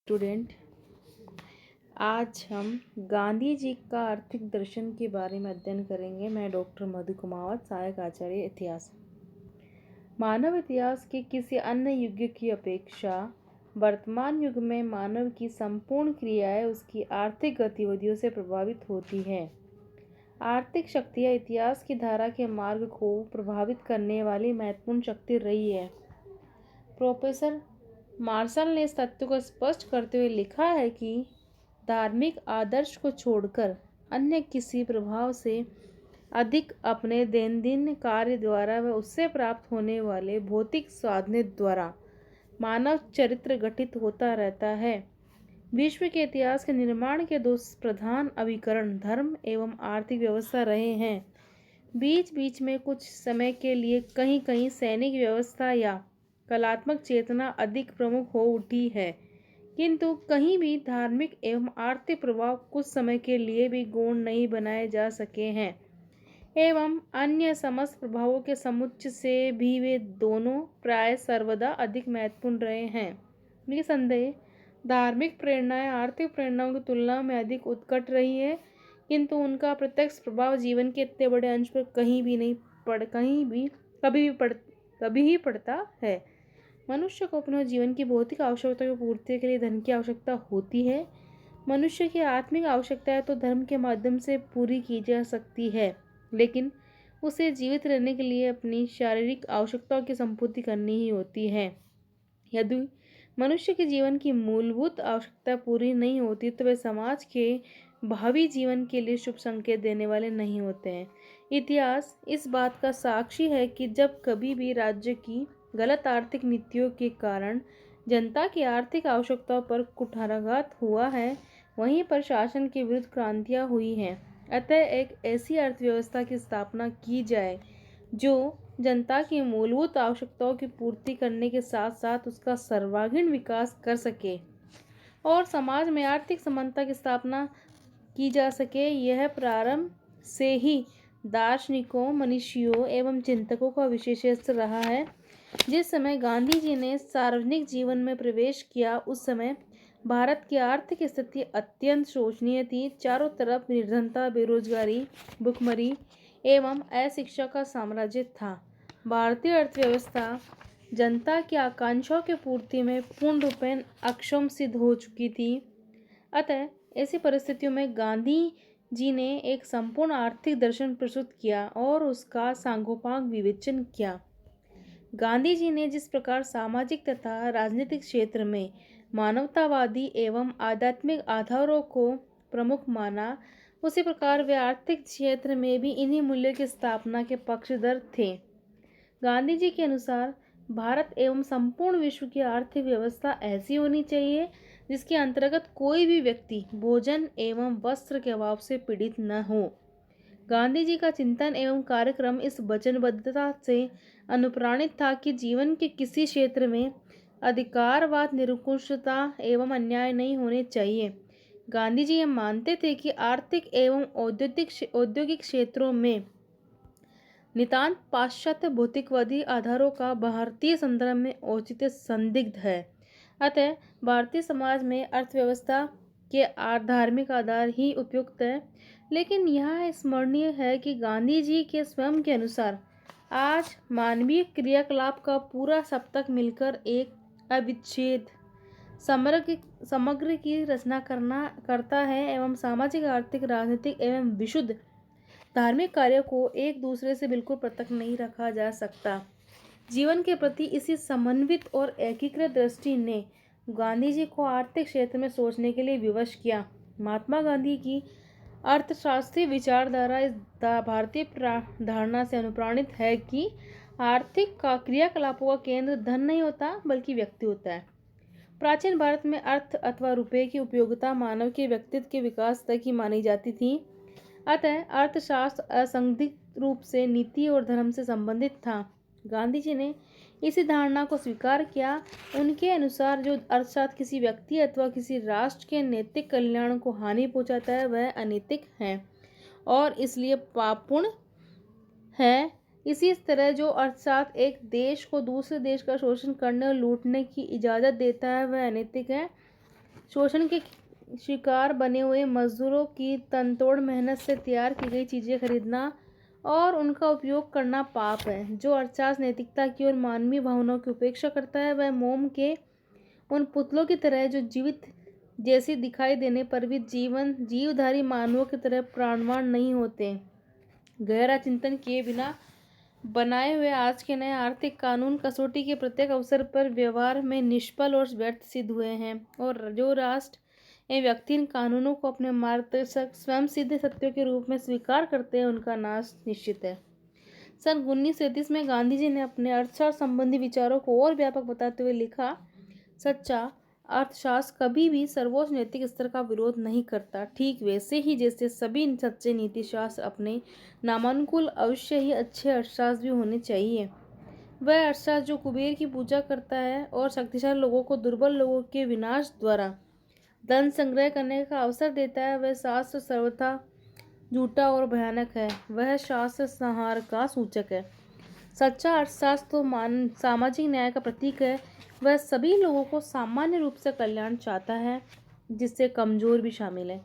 Student, आज हम गांधी जी का आर्थिक दर्शन के बारे में अध्ययन करेंगे। मैं डॉक्टर मधु कुमावत, सहायक आचार्य इतिहास। मानव इतिहास के किसी अन्य युग की अपेक्षा वर्तमान युग में मानव की संपूर्ण क्रियाएं उसकी आर्थिक गतिविधियों से प्रभावित होती हैं। आर्थिक शक्तियाँ इतिहास की धारा के मार्ग को प्रभावित करने वाली महत्वपूर्ण शक्ति रही है। प्रोफेसर मार्शल ने इस तथ्य को स्पष्ट करते हुए लिखा है कि धार्मिक आदर्श को छोड़कर अन्य किसी प्रभाव से अधिक अपने दैनंदिन कार्य द्वारा व उससे प्राप्त होने वाले भौतिक साधन द्वारा मानव चरित्र गठित होता रहता है। विश्व के इतिहास के निर्माण के दो प्रधान अभिकरण धर्म एवं आर्थिक व्यवस्था रहे हैं। बीच बीच में कुछ समय के लिए कहीं कहीं सैनिक व्यवस्था या कलात्मक चेतना अधिक प्रमुख हो उठी है, किंतु कहीं भी धार्मिक एवं आर्थिक प्रभाव कुछ समय के लिए भी गौण नहीं बनाए जा सके हैं एवं अन्य समस्त प्रभावों के समुच्चय से भी वे दोनों प्राय सर्वदा अधिक महत्वपूर्ण रहे हैं। निसंदेह धार्मिक प्रेरणाएं आर्थिक प्रेरणाओं की तुलना में अधिक उत्कट रही है, किंतु उनका प्रत्यक्ष प्रभाव जीवन के इतने बड़े अंश पर कभी ही पड़ता है। मनुष्य को अपने जीवन की भौतिक आवश्यकताओं की पूर्ति के लिए धन की आवश्यकता होती है। मनुष्य की आत्मिक आवश्यकताएं तो धर्म के माध्यम से पूरी की जा सकती है, लेकिन उसे जीवित रहने के लिए अपनी शारीरिक आवश्यकताओं की संपूर्ति करनी ही होती है। यदि मनुष्य के जीवन की मूलभूत आवश्यकता पूरी नहीं होती तो वे समाज के भावी जीवन के लिए शुभ संकेत देने वाले नहीं होते हैं। इतिहास इस बात का साक्षी है कि जब कभी भी राज्य की गलत आर्थिक नीतियों के कारण जनता की आर्थिक आवश्यकताओं पर कुठाराघात हुआ है, वहीं पर शासन के विरुद्ध क्रांतियां हुई हैं। अतः एक ऐसी अर्थव्यवस्था की स्थापना की जाए जो जनता की मूलभूत आवश्यकताओं की पूर्ति करने के साथ साथ उसका सर्वांगीण विकास कर सके और समाज में आर्थिक समानता की स्थापना की जा सके। यह प्रारंभ से ही दार्शनिकों, मनीषियों एवं चिंतकों का विशेषाधिकार रहा है। जिस समय गांधी जी ने सार्वजनिक जीवन में प्रवेश किया, उस समय भारत की आर्थिक स्थिति अत्यंत शोचनीय थी। चारों तरफ निर्धनता, बेरोजगारी, भुखमरी एवं अशिक्षा का साम्राज्य था। भारतीय अर्थव्यवस्था जनता की आकांक्षाओं की पूर्ति में पूर्ण रूपेण अक्षम सिद्ध हो चुकी थी। अतः ऐसी परिस्थितियों में गांधी जी ने एक संपूर्ण आर्थिक दर्शन प्रस्तुत किया और उसका सांगोपांग विवेचन किया। गांधी जी ने जिस प्रकार सामाजिक तथा राजनीतिक क्षेत्र में मानवतावादी एवं आध्यात्मिक आधारों को प्रमुख माना, उसी प्रकार वे आर्थिक क्षेत्र में भी इन्हीं मूल्यों की स्थापना के पक्षधर थे। गांधी जी के अनुसार भारत एवं संपूर्ण विश्व की आर्थिक व्यवस्था ऐसी होनी चाहिए जिसके अंतर्गत कोई भी व्यक्ति भोजन एवं वस्त्र के अभाव से पीड़ित न हो। गांधी जी का चिंतन एवं कार्यक्रम इस वचनबद्धता से अनुप्राणित था कि जीवन के किसी क्षेत्र में अधिकारवाद, निरंकुशता एवं अन्याय नहीं होने चाहिए। गांधी जी ये मानते थे कि आर्थिक एवं औद्योगिक क्षेत्रों में नितांत पाश्चात्य भौतिकवादी आधारों का भारतीय संदर्भ में औचित्य संदिग्ध है। अतः भारतीय समाज में अर्थव्यवस्था के धार्मिक आधार ही उपयुक्त है। लेकिन यह स्मरणीय है कि गांधी जी के स्वयं के अनुसार आज मानवीय क्रियाकलाप का पूरा सप्तक मिलकर एक अविच्छेद समग्र की रचना करता है एवं सामाजिक, आर्थिक, राजनीतिक एवं विशुद्ध धार्मिक कार्यों को एक दूसरे से बिल्कुल पृथक नहीं रखा जा सकता। जीवन के प्रति इसी समन्वित और एकीकृत दृष्टि ने गांधी जी को आर्थिक क्षेत्र में सोचने के लिए विवश किया। महात्मा गांधी की अर्थशास्त्रीय विचारधारा इस भारतीय धारणा से अनुप्राणित है कि आर्थिक क्रियाकलापों का केंद्र धन नहीं होता बल्कि व्यक्ति होता है। प्राचीन भारत में अर्थ अथवा रुपये की उपयोगिता मानव के व्यक्तित्व के विकास तक ही मानी जाती थी। अतः अर्थशास्त्र असंदिग्ध रूप से नीति और धर्म से संबंधित था। गांधी जी ने इसी धारणा को स्वीकार किया। उनके अनुसार जो अर्थशास्त्र किसी व्यक्ति अथवा किसी राष्ट्र के नैतिक कल्याण को हानि पहुंचाता है वह अनैतिक है और इसलिए पापपूर्ण है। इसी तरह जो अर्थशास्त्र एक देश को दूसरे देश का शोषण करने और लूटने की इजाज़त देता है वह अनैतिक है। शोषण के शिकार बने हुए मजदूरों की तनतोड़ मेहनत से तैयार की गई चीज़ें खरीदना और उनका उपयोग करना पाप है। जो अर्थशास्त्र नैतिकता की और मानवीय भावनाओं की उपेक्षा करता है वह मोम के उन पुतलों की तरह है जो जीवित जैसी दिखाई देने पर भी जीवधारी मानवों की तरह प्राणवान नहीं होते। गहरा चिंतन किए बिना बनाए हुए आज के नए आर्थिक कानून कसौटी के प्रत्येक अवसर पर व्यवहार में निष्फल और व्यर्थ सिद्ध हुए हैं और जो राष्ट्र एवं व्यक्ति इन कानूनों को अपने मार्गदर्शक स्वयं सिद्ध सत्यों के रूप में स्वीकार करते हैं उनका नाश निश्चित है। सन 1937 में गांधी जी ने अपने अर्थशास्त्र संबंधी विचारों को और व्यापक बताते हुए लिखा, सच्चा अर्थशास्त्र कभी भी सर्वोच्च नैतिक स्तर का विरोध नहीं करता, ठीक वैसे ही जैसे सभी सच्चे नीतिशास्त्र अपने नामानुकूल अवश्य ही अच्छे अर्थशास्त्र भी होने चाहिए। वह अर्थशास्त्र जो कुबेर की पूजा करता है और शक्तिशाली लोगों को दुर्बल लोगों के विनाश द्वारा धन संग्रह करने का अवसर देता है, वह शास्त्र सर्वथा झूठा और भयानक है। वह शास्त्र संहार का सूचक है। सच्चा अर्थशास्त्र तो सामाजिक न्याय का प्रतीक है। वह सभी लोगों को सामान्य रूप से कल्याण चाहता है, जिससे कमजोर भी शामिल है।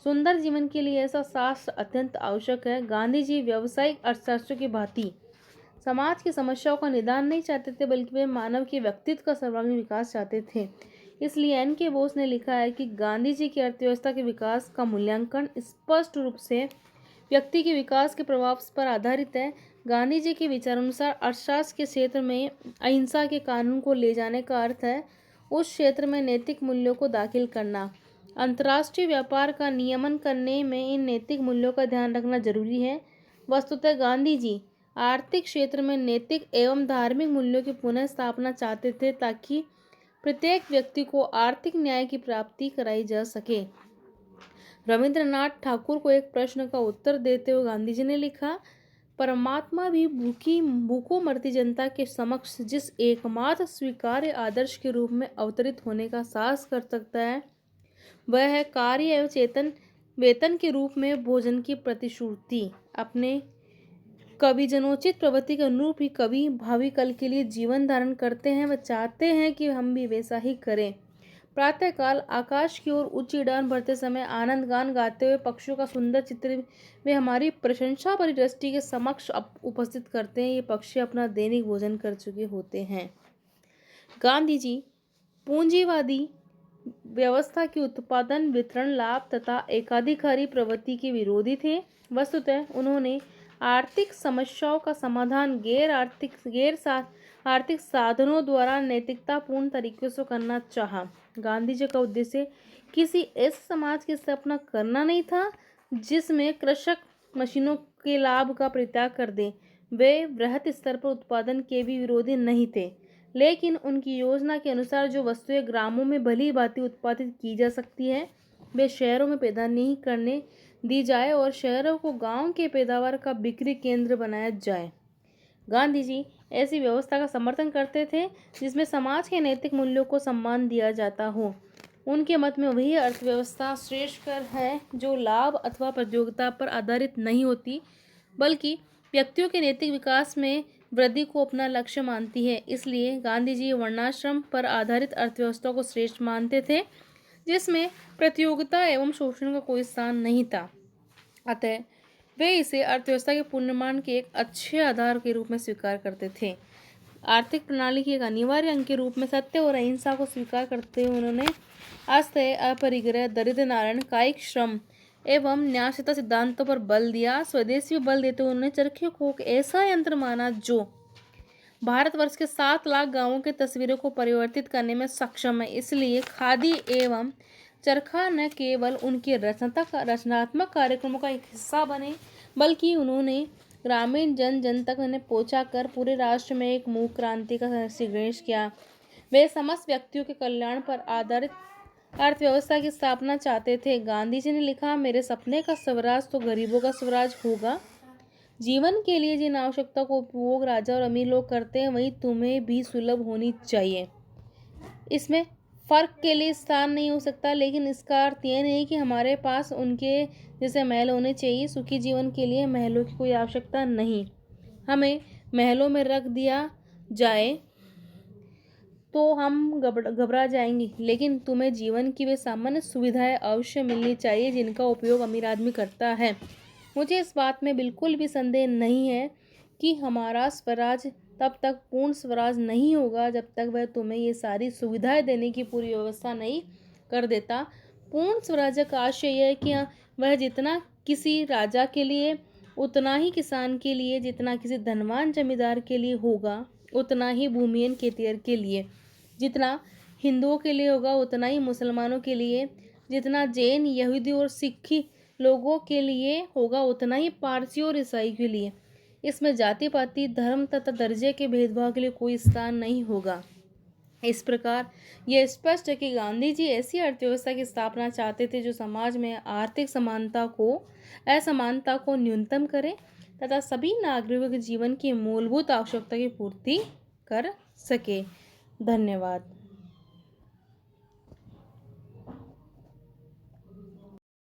सुंदर जीवन के लिए ऐसा शास्त्र अत्यंत आवश्यक है। गांधी जी व्यावसायिक अर्थशास्त्र की भांति समाज की समस्याओं का निदान नहीं चाहते थे, बल्कि वे मानव के व्यक्तित्व का सर्वांगीण विकास चाहते थे। इसलिए एन के बोस ने लिखा है कि गांधी जी की अर्थव्यवस्था के विकास का मूल्यांकन स्पष्ट रूप से व्यक्ति के विकास के प्रभाव पर आधारित है। गांधी जी के विचारानुसार अर्थशास्त्र के क्षेत्र में अहिंसा के कानून को ले जाने का अर्थ है उस क्षेत्र में नैतिक मूल्यों को दाखिल करना। अंतर्राष्ट्रीय व्यापार का नियमन करने में इन नैतिक मूल्यों का ध्यान रखना जरूरी है। वस्तुतः गांधी जी आर्थिक क्षेत्र में नैतिक एवं धार्मिक मूल्यों की पुनः स्थापना चाहते थे ताकि प्रत्येक व्यक्ति को आर्थिक न्याय की प्राप्ति कराई जा सके। रविंद्रनाथ ठाकुर को एक प्रश्न का उत्तर देते हुए गांधी जी ने लिखा, परमात्मा भी भूखों मरती जनता के समक्ष जिस एकमात्र स्वीकार्य आदर्श के रूप में अवतरित होने का साहस कर सकता है वह है कार्य एवं वेतन के रूप में भोजन की प्रतिश्रुति। अपने कवि जनोचित प्रवृत्ति के अनुरूप ही कवि भावी कल के लिए जीवन धारण करते हैं। वह चाहते हैं कि हम भी वैसा ही करें। प्रातःकाल आकाश की ओर उच्च उड़ान भरते समय आनंद गान गाते हुए पक्षियों का सुंदर चित्र वे हमारी प्रशंसा भरी दृष्टि के समक्ष उपस्थित करते हैं। ये पक्षी अपना दैनिक भोजन कर चुके होते हैं। गांधी जी पूंजीवादी व्यवस्था की उत्पादन, वितरण, लाभ तथा एकाधिकारी प्रवृत्ति के विरोधी थे। वस्तुतः उन्होंने आर्थिक समस्याओं का समाधान आर्थिक साधनों द्वारा नैतिकतापूर्ण तरीके से करना चाहा। गांधी जी का उद्देश्य किसी ऐसे समाज की स्थापना करना नहीं था जिसमें कृषक मशीनों के लाभ का परित्याग कर दें। वे बृहत स्तर पर उत्पादन के भी विरोधी नहीं थे, लेकिन उनकी योजना के अनुसार जो वस्तुएं ग्रामों में भली भांति उत्पादित की जा सकती है वे शहरों में पैदा नहीं करने दी जाए और शहरों को गांव के पैदावार का बिक्री केंद्र बनाया जाए। गांधी जी ऐसी व्यवस्था का समर्थन करते थे जिसमें समाज के नैतिक मूल्यों को सम्मान दिया जाता हो। उनके मत में वही अर्थव्यवस्था श्रेष्ठकर है जो लाभ अथवा प्रतियोगिता पर आधारित नहीं होती, बल्कि व्यक्तियों के नैतिक विकास में वृद्धि को अपना लक्ष्य मानती है। इसलिए गांधी जी वर्णाश्रम पर आधारित अर्थव्यवस्था को श्रेष्ठ मानते थे, जिसमें प्रतियोगिता एवं शोषण का कोई स्थान नहीं था। अतः वे इसे अर्थव्यवस्था के पुनर्निर्माण के एक अच्छे आधार के रूप में स्वीकार करते थे। आर्थिक प्रणाली के एक अनिवार्य अंग के रूप में सत्य और अहिंसा को स्वीकार करते हुए उन्होंने अस्थेय, अपरिग्रह, दरिद्र नारायण, कायिक श्रम एवं न्यायशीलता सिद्धांतों पर बल दिया। स्वदेशी बल देते हुए उन्होंने चरखे को एक ऐसा यंत्र माना जो भारतवर्ष के 7 लाख गांवों की तस्वीरों को परिवर्तित करने में सक्षम है। इसलिए खादी एवं चरखा न केवल उनके रचनात्मक कार्यक्रमों का एक हिस्सा बने, बल्कि उन्होंने ग्रामीण जन तक उन्हें पहुंचाकर पूरे राष्ट्र में एक मूक क्रांति का संदेश किया। वे समस्त व्यक्तियों के कल्याण पर आधारित अर्थव्यवस्था की स्थापना चाहते थे। गांधी जी ने लिखा, मेरे सपने का स्वराज तो गरीबों का स्वराज होगा। जीवन के लिए जिन आवश्यकता को उपभोग राजा और अमीर लोग करते हैं वही तुम्हें भी सुलभ होनी चाहिए। इसमें फर्क के लिए स्थान नहीं हो सकता, लेकिन इसका अर्थ यह नहीं कि हमारे पास उनके जैसे महल होने चाहिए। सुखी जीवन के लिए महलों की कोई आवश्यकता नहीं। हमें महलों में रख दिया जाए तो हम घबरा जाएंगे, लेकिन तुम्हें जीवन की वे सामान्य सुविधाएं अवश्य मिलनी चाहिए जिनका उपयोग अमीर आदमी करता है। मुझे इस बात में बिल्कुल भी संदेह नहीं है कि हमारा स्वराज तब तक पूर्ण स्वराज नहीं होगा जब तक वह तुम्हें ये सारी सुविधाएं देने की पूरी व्यवस्था नहीं कर देता। पूर्ण स्वराज्य का आशय यह है कि वह जितना किसी राजा के लिए उतना ही किसान के लिए, जितना किसी धनवान जमींदार के लिए होगा उतना ही भूमिहीन खेतिहर के लिए, जितना हिंदुओं के लिए होगा उतना ही मुसलमानों के लिए, जितना जैन, यहूदी और सिक्खी लोगों के लिए होगा उतना ही पारसी और ईसाई के लिए। इसमें जाति पाति, धर्म तथा दर्जे के भेदभाव के लिए कोई स्थान नहीं होगा। इस प्रकार यह स्पष्ट है कि गांधी जी ऐसी अर्थव्यवस्था की स्थापना चाहते थे जो समाज में आर्थिक असमानता को न्यूनतम करे तथा सभी नागरिकों के जीवन की मूलभूत आवश्यकता की पूर्ति कर सके। धन्यवाद।